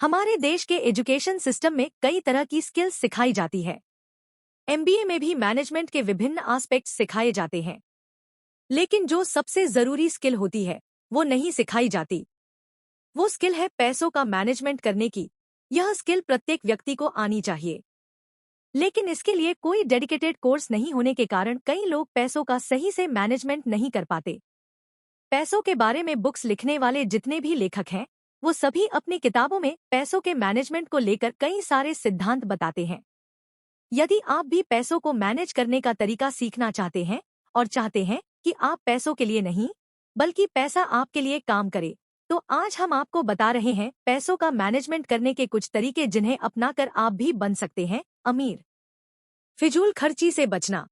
हमारे देश के एजुकेशन सिस्टम में कई तरह की स्किल्स सिखाई जाती है। एमबीए में भी मैनेजमेंट के विभिन्न एस्पेक्ट्स सिखाए जाते हैं, लेकिन जो सबसे जरूरी स्किल होती है वो नहीं सिखाई जाती। वो स्किल है पैसों का मैनेजमेंट करने की। यह स्किल प्रत्येक व्यक्ति को आनी चाहिए, लेकिन इसके लिए कोई डेडिकेटेड कोर्स नहीं होने के कारण कई लोग पैसों का सही से मैनेजमेंट नहीं कर पाते। पैसों के बारे में बुक्स लिखने वाले जितने भी लेखक हैं, वो सभी अपनी किताबों में पैसों के मैनेजमेंट को लेकर कई सारे सिद्धांत बताते हैं। यदि आप भी पैसों को मैनेज करने का तरीका सीखना चाहते हैं और चाहते हैं कि आप पैसों के लिए नहीं बल्कि पैसा आपके लिए काम करे, तो आज हम आपको बता रहे हैं पैसों का मैनेजमेंट करने के कुछ तरीके जिन्हें अपनाकर आप भी बन सकते हैं अमीर। फिजूल खर्ची से बचना।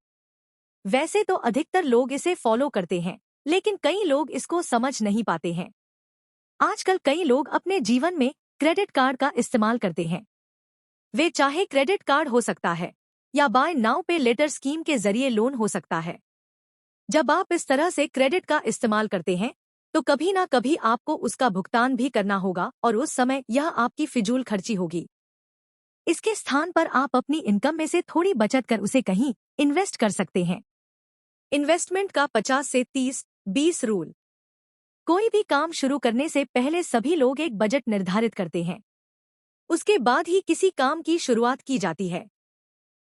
वैसे तो अधिकतर लोग इसे फॉलो करते हैं, लेकिन कई लोग इसको समझ नहीं पाते हैं। आजकल कई लोग अपने जीवन में क्रेडिट कार्ड का इस्तेमाल करते हैं। वे चाहे क्रेडिट कार्ड हो सकता है या बाय नाउ पे लेटर स्कीम के जरिए लोन हो सकता है। जब आप इस तरह से क्रेडिट का इस्तेमाल करते हैं तो कभी ना कभी आपको उसका भुगतान भी करना होगा और उस समय यह आपकी फिजूल खर्ची होगी। इसके स्थान पर आप अपनी इनकम में से थोड़ी बचत कर उसे कहीं इन्वेस्ट कर सकते हैं। इन्वेस्टमेंट का 50 से 30-20 रूल। कोई भी काम शुरू करने से पहले सभी लोग एक बजट निर्धारित करते हैं, उसके बाद ही किसी काम की शुरुआत की जाती है।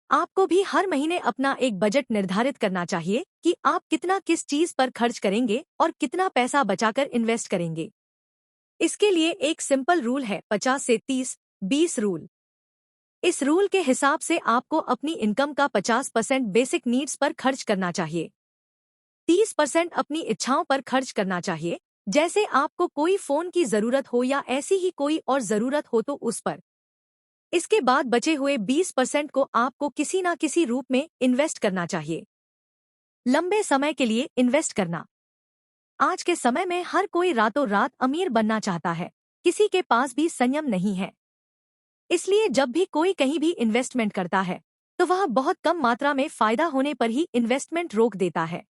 आपको भी हर महीने अपना एक बजट निर्धारित करना चाहिए कि आप कितना किस चीज पर खर्च करेंगे और कितना पैसा बचाकर इन्वेस्ट करेंगे। इसके लिए एक सिंपल रूल है 50 से 30-20 रूल। इस रूल के हिसाब से आपको अपनी इनकम का 50% बेसिक नीड्स पर खर्च करना चाहिए, 30% अपनी इच्छाओं पर खर्च करना चाहिए, जैसे आपको कोई फोन की जरूरत हो या ऐसी ही कोई और जरूरत हो तो उस पर। इसके बाद बचे हुए 20% को आपको किसी ना किसी रूप में इन्वेस्ट करना चाहिए। लंबे समय के लिए इन्वेस्ट करना। आज के समय में हर कोई रातों रात अमीर बनना चाहता है, किसी के पास भी संयम नहीं है। इसलिए जब भी कोई कहीं भी इन्वेस्टमेंट करता है तो वह बहुत कम मात्रा में फायदा होने पर ही इन्वेस्टमेंट रोक देता है।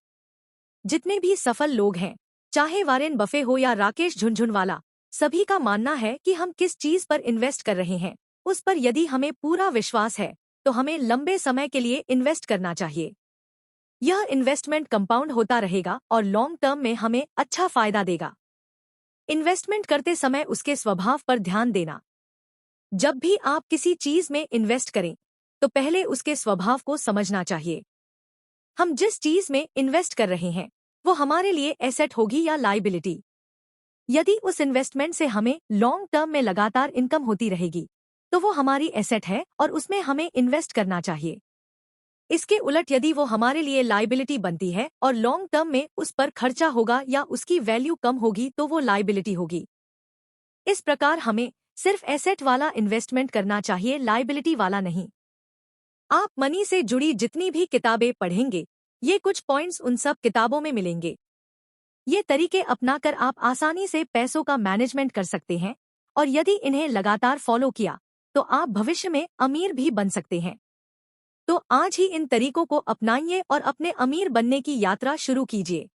जितने भी सफल लोग हैं, चाहे वॉरेन बफे हो या राकेश झुनझुनवाला, सभी का मानना है कि हम किस चीज पर इन्वेस्ट कर रहे हैं उस पर यदि हमें पूरा विश्वास है तो हमें लंबे समय के लिए इन्वेस्ट करना चाहिए। यह इन्वेस्टमेंट कंपाउंड होता रहेगा और लॉन्ग टर्म में हमें अच्छा फायदा देगा। इन्वेस्टमेंट करते समय उसके स्वभाव पर ध्यान देना। जब भी आप किसी चीज में इन्वेस्ट करें तो पहले उसके स्वभाव को समझना चाहिए। हम जिस चीज में इन्वेस्ट कर रहे हैं वो हमारे लिए एसेट होगी या लायबिलिटी। यदि उस इन्वेस्टमेंट से हमें लॉन्ग टर्म में लगातार इनकम होती रहेगी तो वो हमारी एसेट है और उसमें हमें इन्वेस्ट करना चाहिए। इसके उलट यदि वो हमारे लिए लायबिलिटी बनती है और लॉन्ग टर्म में उस पर खर्चा होगा या उसकी वैल्यू कम होगी तो वो लायबिलिटी होगी। इस प्रकार हमें सिर्फ एसेट वाला इन्वेस्टमेंट करना चाहिए, लायबिलिटी वाला नहीं। आप मनी से जुड़ी जितनी भी किताबें पढ़ेंगे, ये कुछ पॉइंट्स उन सब किताबों में मिलेंगे। ये तरीके अपनाकर आप आसानी से पैसों का मैनेजमेंट कर सकते हैं और यदि इन्हें लगातार फॉलो किया तो आप भविष्य में अमीर भी बन सकते हैं। तो आज ही इन तरीकों को अपनाइए और अपने अमीर बनने की यात्रा शुरू कीजिए।